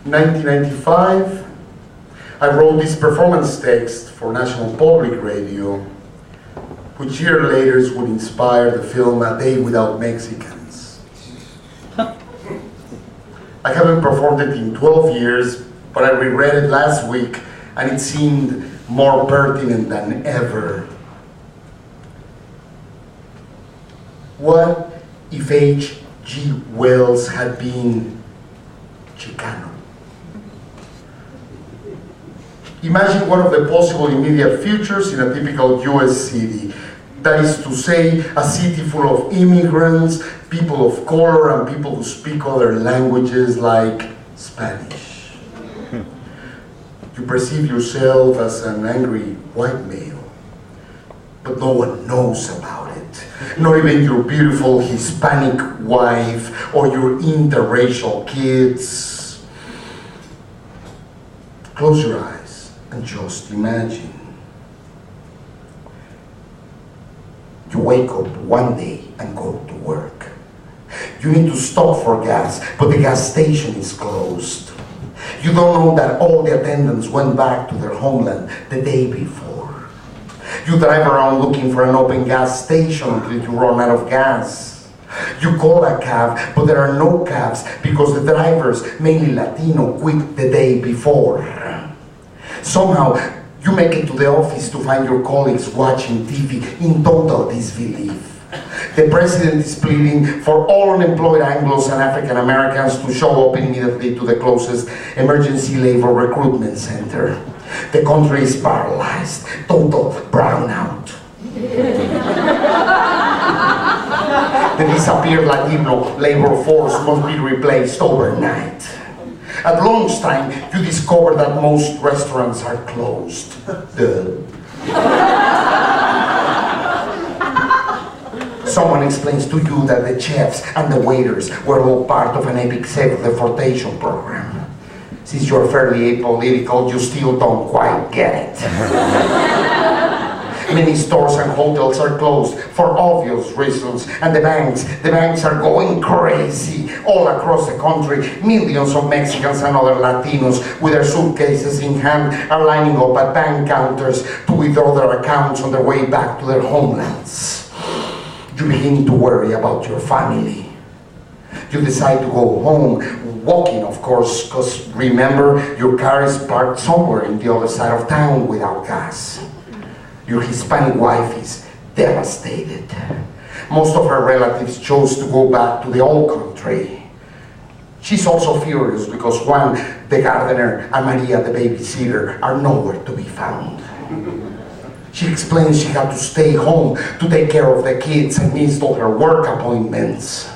1995, I wrote this performance text for National Public Radio, which years later would inspire the film A Day Without Mexicans. I haven't performed it in 12 years, but I reread it last week and it seemed more pertinent than ever. What if H.G. Wells had been Chicano? Imagine one of the possible immediate futures in a typical US city. That is to say, a city full of immigrants, people of color, and people who speak other languages like Spanish. You perceive yourself as an angry white male, but no one knows about it. Not even your beautiful Hispanic wife or your interracial kids. Close your eyes and just imagine. You wake up one day and go to work. You need to stop for gas, but the gas station is closed. You don't know that all the attendants went back to their homeland the day before. You drive around looking for an open gas station until you run out of gas. You call a cab, but there are no cabs because the drivers, mainly Latino, quit the day before. Somehow, you make it to the office to find your colleagues watching TV in total disbelief. The president is pleading for all unemployed Anglos and African Americans to show up immediately to the closest emergency labor recruitment center. The country is paralyzed, total brownout. The disappeared Latino labor force must be replaced overnight. At lunchtime, you discover that most restaurants are closed. Someone explains to you that the chefs and the waiters were all part of an epic self-deportation program. Since you're fairly apolitical, you still don't quite get it. Many stores and hotels are closed for obvious reasons, and the banks are going crazy all across the country. Millions of Mexicans and other Latinos with their suitcases in hand are lining up at bank counters to withdraw their accounts on their way back to their homelands. You begin to worry about your family. You decide to go home, walking of course, because remember, your car is parked somewhere in the other side of town without gas. Your Hispanic wife is devastated. Most of her relatives chose to go back to the old country. She's also furious because Juan, the gardener, and Maria, the babysitter, are nowhere to be found. She explains she had to stay home to take care of the kids and missed all her work appointments.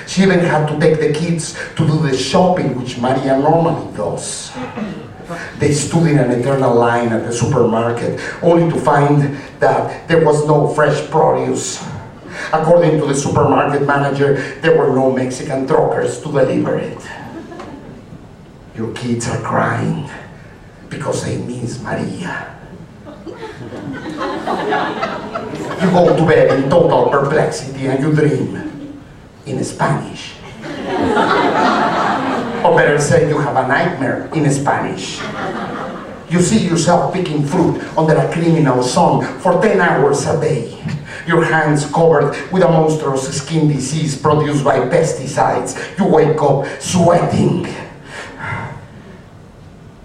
She even had to take the kids to do the shopping, which Maria normally does. They stood in an eternal line at the supermarket, only to find that there was no fresh produce. According to the supermarket manager, there were no Mexican truckers to deliver it. Your kids are crying because they miss Maria. You go to bed in total perplexity and you dream in Spanish. Or better say, you have a nightmare in Spanish. You see yourself picking fruit under a criminal sun for 10 hours a day. Your hands covered with a monstrous skin disease produced by pesticides. You wake up sweating.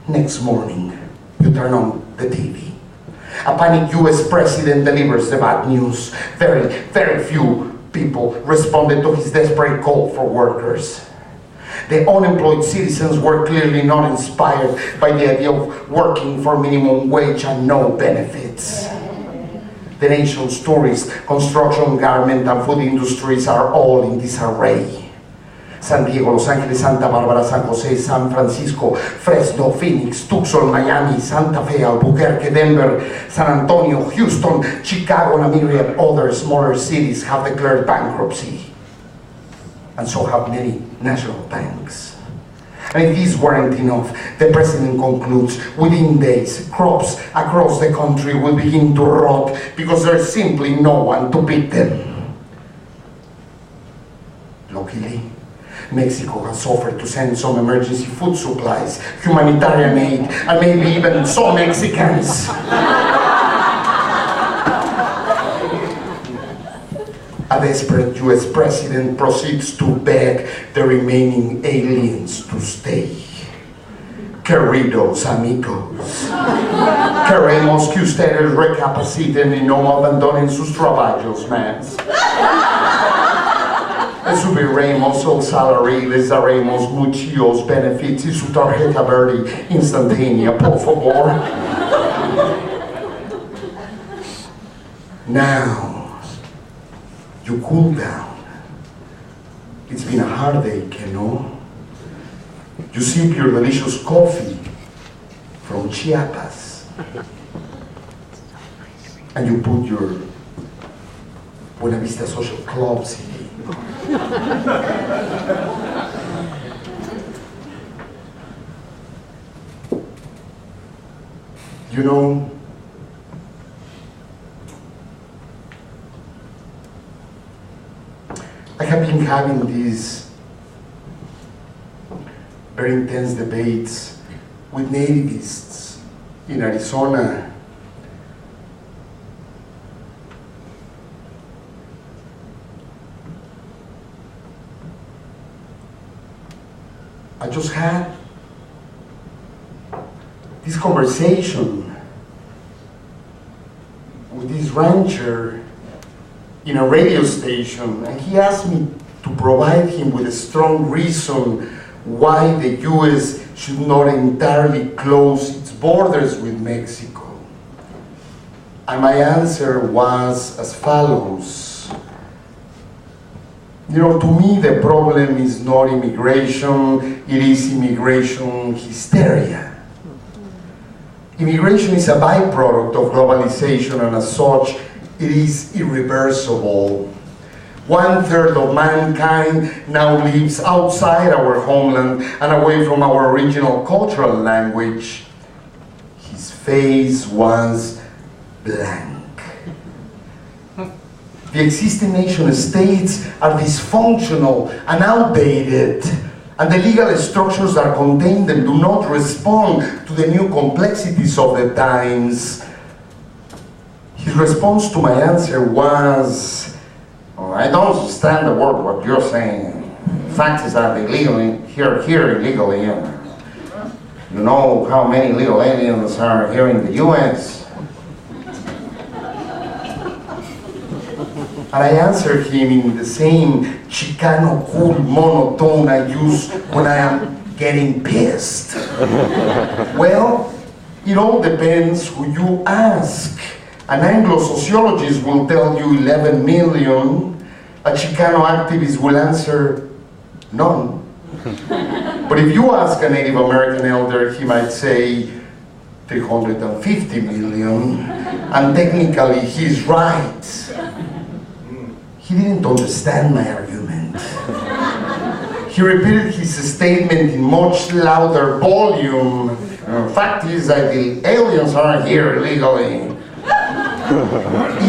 Next morning, you turn on the TV. A panicked US president delivers the bad news. Very, very few people responded to his desperate call for workers. The unemployed citizens were clearly not inspired by the idea of working for minimum wage and no benefits. The nation's tourist, construction, garment, and food industries are all in disarray. San Diego, Los Angeles, Santa Barbara, San Jose, San Francisco, Fresno, Phoenix, Tucson, Miami, Santa Fe, Albuquerque, Denver, San Antonio, Houston, Chicago, and a myriad other smaller cities have declared bankruptcy. And so have many national banks. And if these weren't enough, the president concludes, within days, crops across the country will begin to rot because there's simply no one to pick them. Luckily, Mexico has offered to send some emergency food supplies, humanitarian aid, and maybe even some Mexicans. A desperate US president proceeds to beg the remaining aliens to stay. Queridos amigos, queremos que ustedes recapaciten y no abandonen sus trabajos, mans. Les subiremos el salario, les daremos muchos benefits y su tarjeta verde instantánea, por favor. Now, you cool down. It's been a heartache, you know? You sip your delicious coffee from Chiapas and you put your Buena Vista Social Club CD. You know, I have been having these very intense debates with nativists in Arizona. I just had this conversation with this rancher in a radio station, and he asked me to provide him with a strong reason why the US should not entirely close its borders with Mexico. And my answer was as follows. You know, to me the problem is not immigration, it is immigration hysteria. Immigration is a byproduct of globalization, and as such, it is irreversible. 1/3 of mankind now lives outside our homeland and away from our original cultural language. His face was blank. The existing nation states are dysfunctional and outdated, and the legal structures that contain them do not respond to the new complexities of the times. His response to my answer was, "Oh, I don't understand the word what you're saying. Fact is that illegally, here illegally. You know how many illegal aliens are here in the US? And I answered him in the same Chicano cool monotone I use when I am getting pissed. Well, it all depends who you ask. An Anglo-sociologist will tell you 11 million. A Chicano activist will answer none. But if you ask a Native American elder, he might say 350 million. And technically, he's right. He didn't understand my argument. He repeated his statement in much louder volume. Fact is that the aliens are here illegally.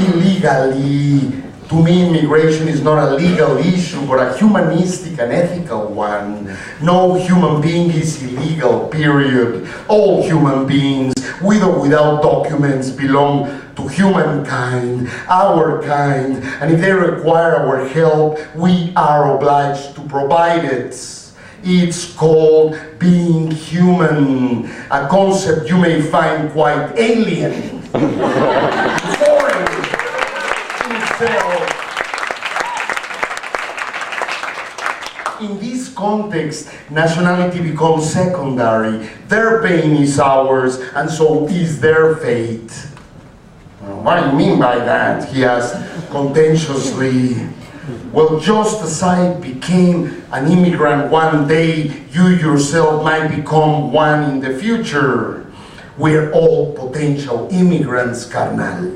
Illegally. To me, immigration is not a legal issue, but a humanistic and ethical one. No human being is illegal, period. All human beings, with or without documents, belong to humankind, our kind, and if they require our help, we are obliged to provide it. It's called being human, a concept you may find quite alien, foreign in itself. In this context, nationality becomes secondary. Their pain is ours, and so is their fate. What do you mean by that? He asked contentiously. Well, just as I became an immigrant one day, you yourself might become one in the future. We're all potential immigrants, carnal.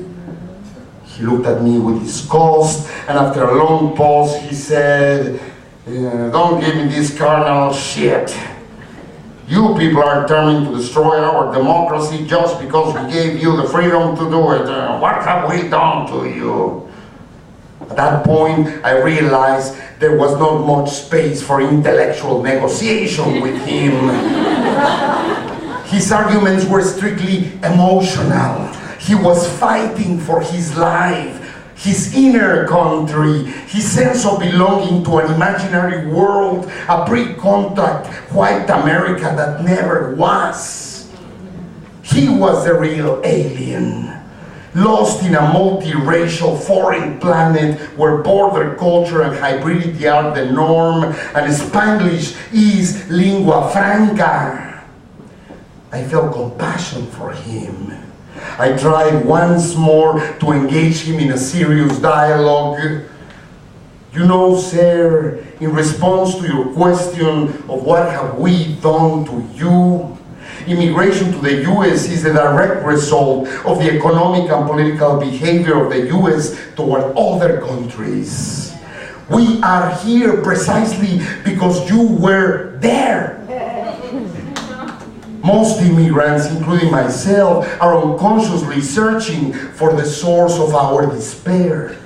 He looked at me with disgust, and after a long pause, he said, don't give me this carnal shit. You people are determined to destroy our democracy just because we gave you the freedom to do it. What have we done to you? At that point, I realized there was not much space for intellectual negotiation with him. His arguments were strictly emotional. He was fighting for his life, his inner country, his sense of belonging to an imaginary world, a pre-contact white America that never was. He was the real alien, lost in a multiracial foreign planet where border culture and hybridity are the norm and Spanglish is lingua franca. I felt compassion for him. I tried once more to engage him in a serious dialogue. You know, sir, in response to your question of what have we done to you, immigration to the U.S. is a direct result of the economic and political behavior of the U.S. toward other countries. We are here precisely because you were there. Most immigrants, including myself, are unconsciously searching for the source of our despair.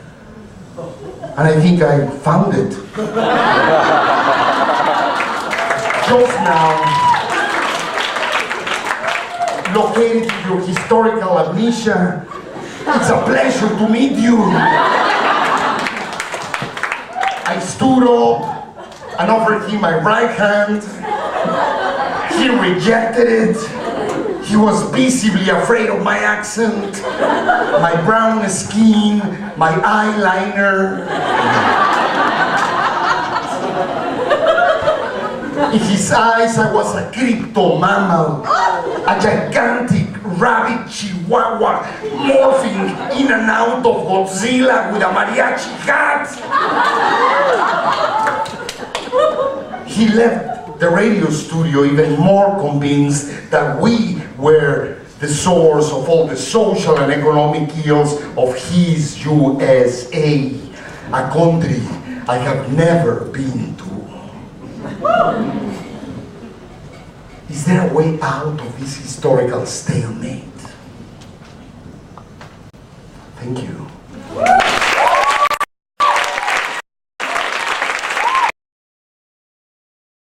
And I think I found it. Just now, located in your historical amnesia, it's a pleasure to meet you. I stood up and offered him my right hand. He rejected it. He was visibly afraid of my accent, my brown skin, my eyeliner. In his eyes, I was a crypto-mammal, a gigantic rabbit chihuahua morphing in and out of Godzilla with a mariachi hat. He left the radio studio even more convinced that we were the source of all the social and economic ills of his USA, a country I have never been to. Is there a way out of this historical stalemate? Thank you.